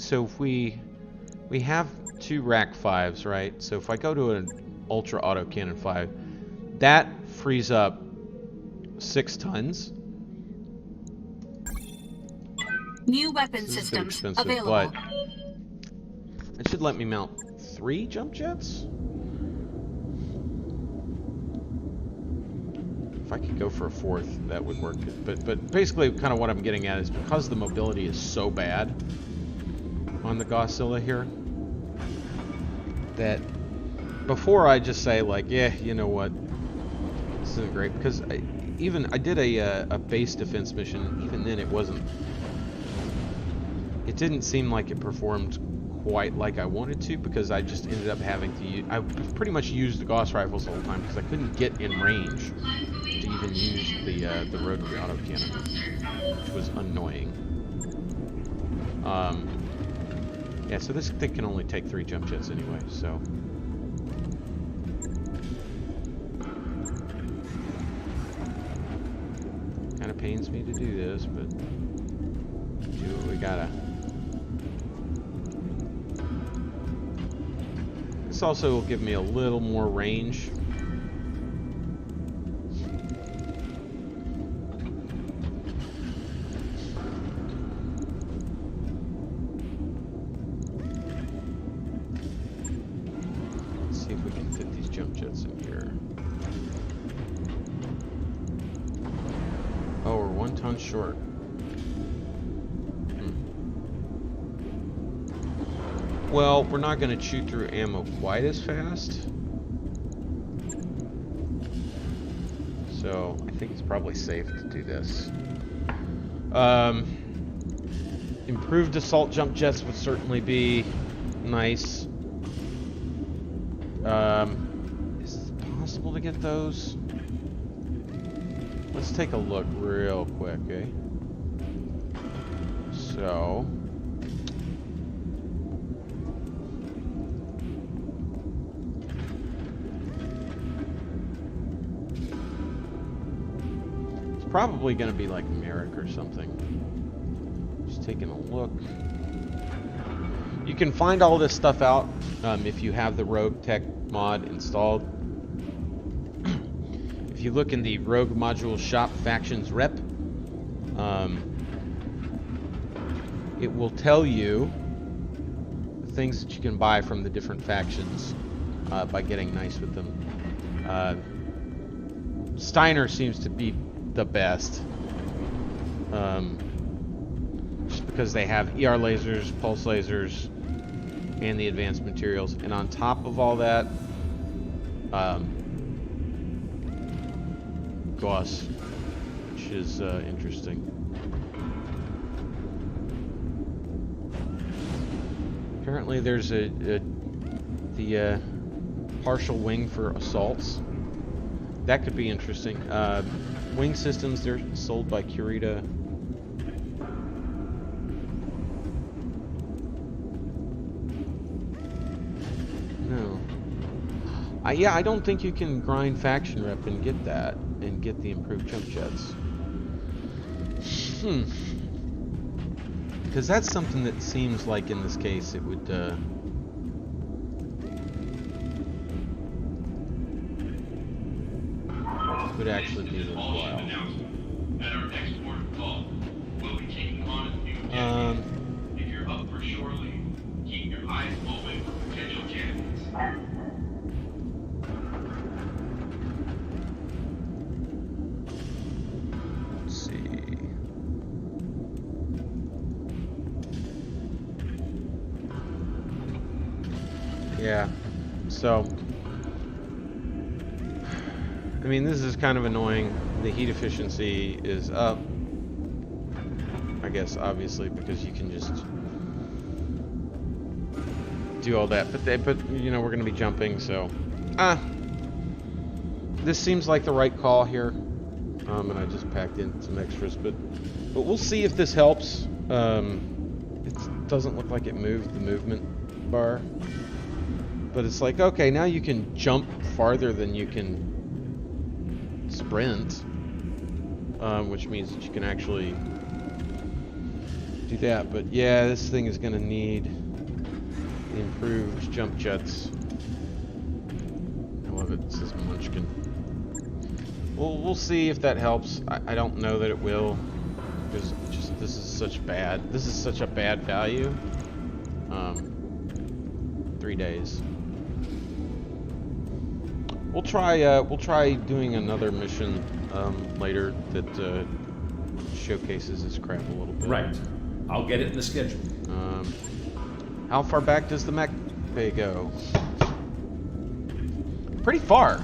have 2 rack 5s, right? So if I go to an ultra auto cannon 5, that frees up 6 tons. New weapon This is a bit systems expensive, available. but it should let me mount 3 jump jets. If I could go for a 4th, that would work. But basically, kind of what I'm getting at is because the mobility is so bad on the Godzilla here, that before I just say like, yeah, you know what, this isn't great, because I did a base defense mission, and even then it didn't seem like it performed quite like I wanted to, because I just ended up having to use, I pretty much used the Gauss rifles the whole time because I couldn't get in range to even use the rotary autocannon, which was annoying. Yeah, so this thing can only take 3 jump jets anyway, so. Kind of pains me to do this, but do what we gotta. This also will give me a little more range. Let's see if we can fit these jump jets in here. Oh, we're 1 ton short. Well, we're not going to chew through ammo quite as fast. So, I think it's probably safe to do this. Improved assault jump jets would certainly be nice. Is it possible to get those? Let's take a look real quick, eh? So... probably going to be like Merrick or something. Just taking a look. You can find all this stuff out if you have the RogueTech mod installed. If you look in the Rogue Module Shop Factions Rep, it will tell you the things that you can buy from the different factions by getting nice with them. Steiner seems to be the best, just because they have ER lasers, pulse lasers, and the advanced materials, and on top of all that, Gauss, which is interesting. Apparently there's the partial wing for assaults. That could be interesting. Wing systems, they're sold by Curita. No. Yeah, I don't think you can grind faction rep and get that, and get the improved jump jets. Because that's something that seems like in this case it would actually be worthwhile. At our next port of call, we'll be taking on a new enemy. If you're up for shore leave, keep your eyes open for potential candidates. Let's see. Yeah. So, I mean, this is kind of annoying. The heat efficiency is up. I guess, obviously, because you can just do all that. But you know, we're going to be jumping, so this seems like the right call here. And I just packed in some extras, but we'll see if this helps. It doesn't look like it moved the movement bar, but it's like, okay, now you can jump farther than you can sprint, which means that you can actually do that. But yeah, this thing is going to need the improved jump jets. I love it. It says Munchkin. We'll see if that helps. I don't know that it will, because just this is such a bad value. 3 days. We'll try doing another mission later that showcases this crap a little bit. Right. I'll get it in the schedule. How far back does the mech bay go? Pretty far.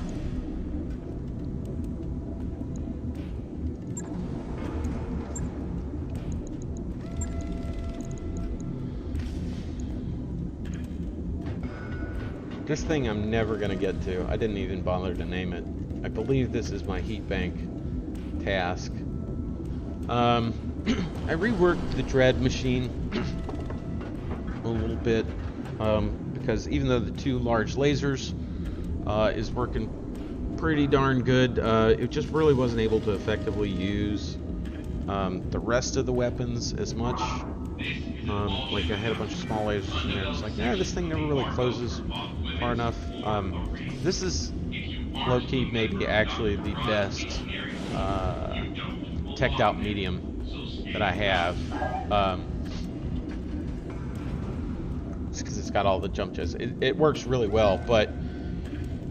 This thing I'm never going to get to. I didn't even bother to name it. I believe this is my heat bank task. I reworked the Dread machine a little bit because even though the 2 large lasers is working pretty darn good, it just really wasn't able to effectively use the rest of the weapons as much. Like I had a bunch of small lasers in there. It's like, yeah, this thing never really closes far enough. This is low-key maybe actually the best teched out medium that I have. It's because it's got all the jump jets. It works really well, but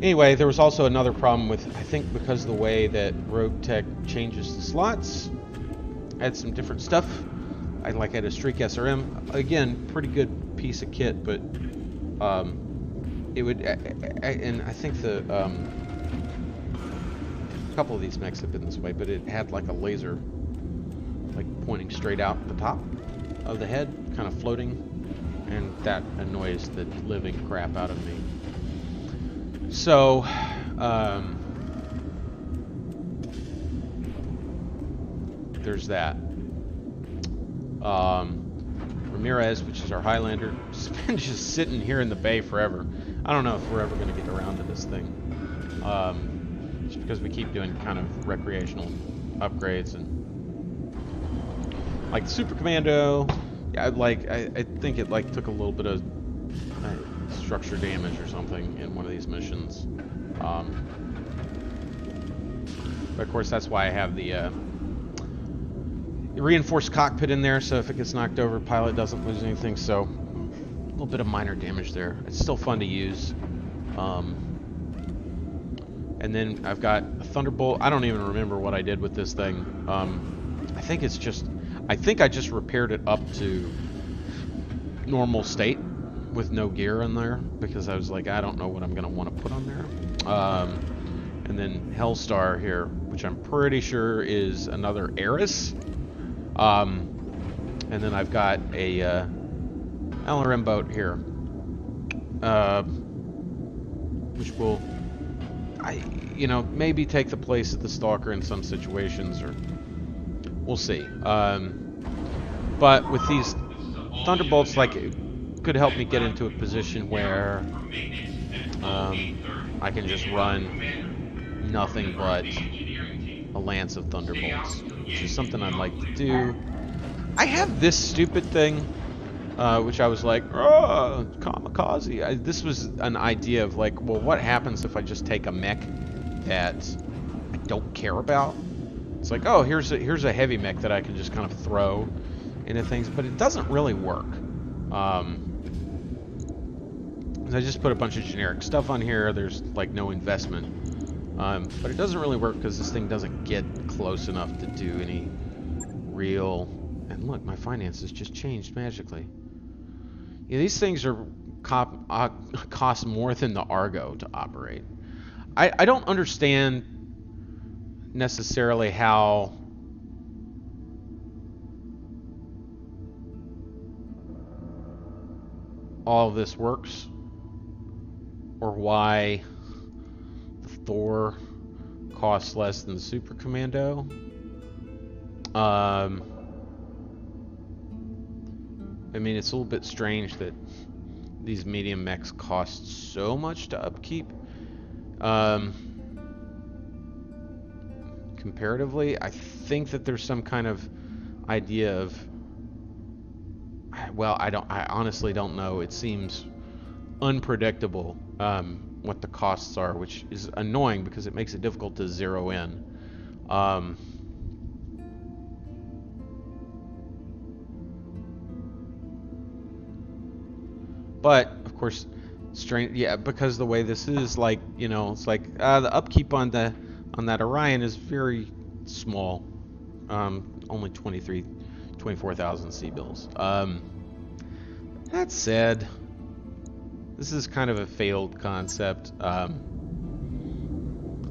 anyway, there was also another problem with, I think because of the way that RogueTech changes the slots, I had some different stuff. I had a Streak SRM, again, pretty good piece of kit, but it would, and I think the a couple of these mechs have been this way, but it had like a laser, like pointing straight out the top of the head, kind of floating, and that annoys the living crap out of me. So, there's that. Ramirez, which is our Highlander, has been just sitting here in the bay forever. I don't know if we're ever going to get around to this thing. Just because we keep doing kind of recreational upgrades and like Super Commando. Yeah, I think it took a little bit of structure damage or something in one of these missions. But of course, that's why I have the reinforced cockpit in there, so if it gets knocked over, pilot doesn't lose anything. So a little bit of minor damage there. It's still fun to use. And then I've got a Thunderbolt. I don't even remember what I did with this thing. I think I just repaired it up to normal state with no gear in there, because I was like, I don't know what I'm going to want to put on there. And then Hellstar here, which I'm pretty sure is another Eris. And then I've got a LRM boat here, which will, maybe take the place of the Stalker in some situations, or we'll see. But with these Thunderbolts, like, it could help me get into a position where I can just run nothing but a lance of Thunderbolts, which is something I'd like to do. I have this stupid thing, which I was like, oh, kamikaze. This was an idea of like, well, what happens if I just take a mech that I don't care about? It's like, oh, here's a heavy mech that I can just kind of throw into things, but it doesn't really work. I just put a bunch of generic stuff on here. There's like no investment, but it doesn't really work because this thing doesn't get close enough to do any real. And look, my finances just changed magically. Yeah, these things are cost more than the Argo to operate. I don't understand necessarily how all of this works, or why the Thor costs less than the Super Commando. I mean, it's a little bit strange that these medium mechs cost so much to upkeep. Comparatively, I think that there's some kind of idea of, well, I honestly don't know. It seems unpredictable what the costs are, which is annoying because it makes it difficult to zero in. But of course, because the way this is, like, it's like the upkeep on that Orion is very small, only 24,000 C-bills. That said, this is kind of a failed concept. I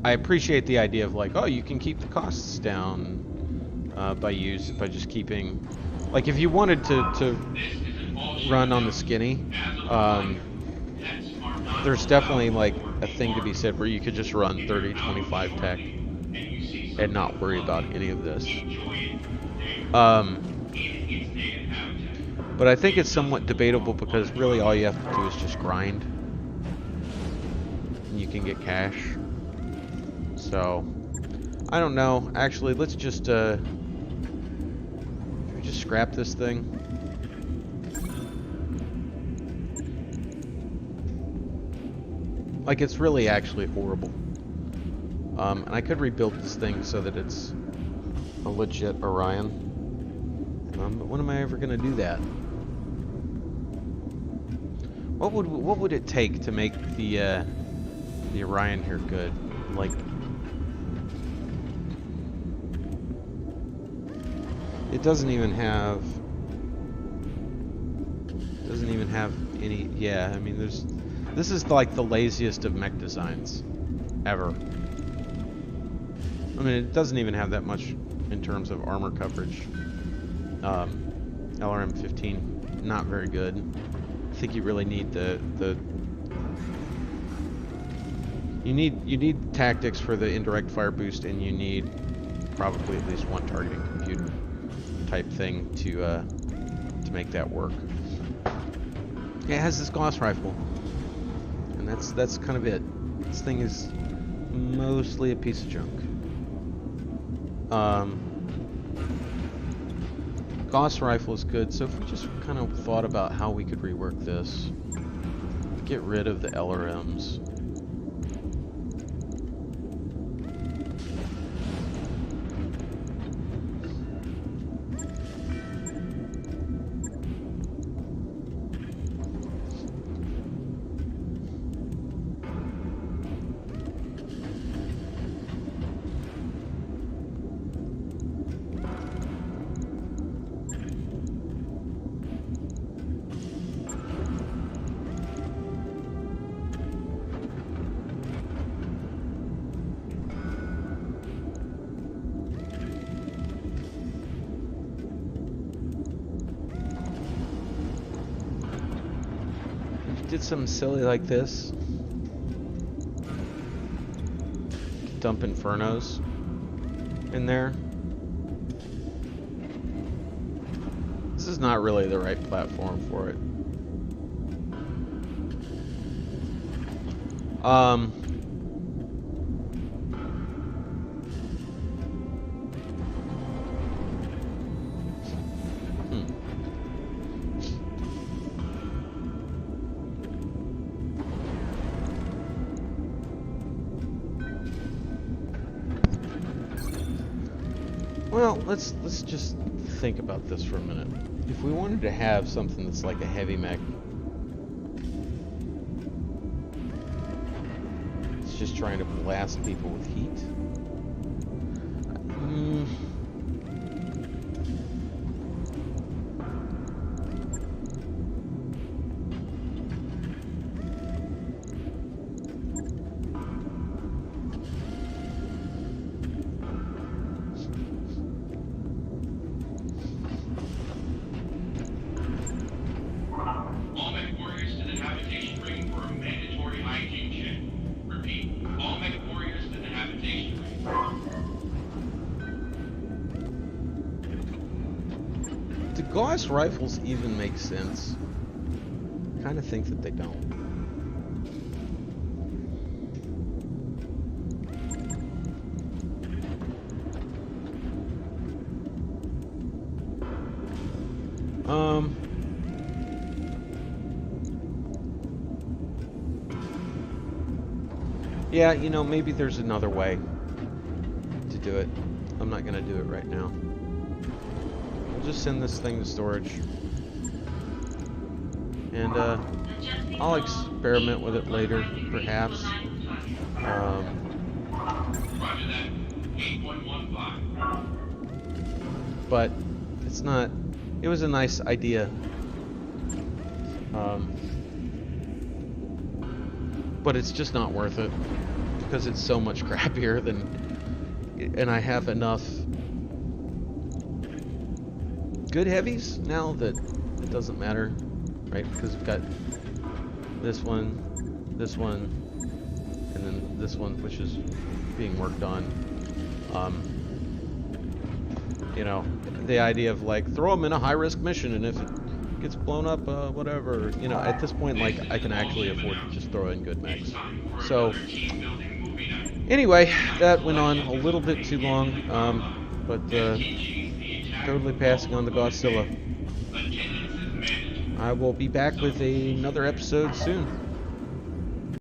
appreciate the idea of like, oh, you can keep the costs down by just keeping, like, if you wanted to run on the skinny, there's definitely like a thing to be said where you could just run 30-25 tech and not worry about any of this. But I think it's somewhat debatable because really all you have to do is just grind and you can get cash. So I don't know. Actually, let's just should we just scrap this thing? Like, it's really actually horrible. And I could rebuild this thing so that it's a legit Orion. But when am I ever gonna do that? What would it take to make the Orion here good? Like, it doesn't even have any. Yeah, I mean, this is like the laziest of mech designs ever. I mean, it doesn't even have that much in terms of armor coverage. LRM 15, not very good. I think you really need you need tactics for the indirect fire boost, and you need probably at least one targeting computer type thing to make that work. Yeah, it has this Gauss rifle, and that's kind of it. This thing is mostly a piece of junk. Gauss rifle is good, so if we just kind of thought about how we could rework this, get rid of the LRMs. did something silly like this, dump Infernos in there. This is not really the right platform for it. Well, let's just think about this for a minute. If we wanted to have something that's like a heavy mech, it's just trying to blast people with heat. All mech warriors to the habitation ring for a mandatory hygiene check. Repeat, all mech warriors to the habitation ring. Do Gauss rifles even make sense? I kind of think that they don't. Yeah, you know, maybe there's another way to do it. I'm not gonna do it right now. I'll just send this thing to storage. And, I'll experiment with it later, perhaps. Roger that. 8.15. But it's not... It was a nice idea. But it's just not worth it. Because it's so much crappier than... And I have enough good heavies now that it doesn't matter. Right? Because we've got this one, and then this one, which is being worked on. You know, the idea of like, throw them in a high-risk mission, and if it gets blown up, whatever. You know, at this point, like, I can actually afford to just throw in good mechs. So, anyway, that went on a little bit too long, but totally passing on the Godzilla. I will be back with another episode soon.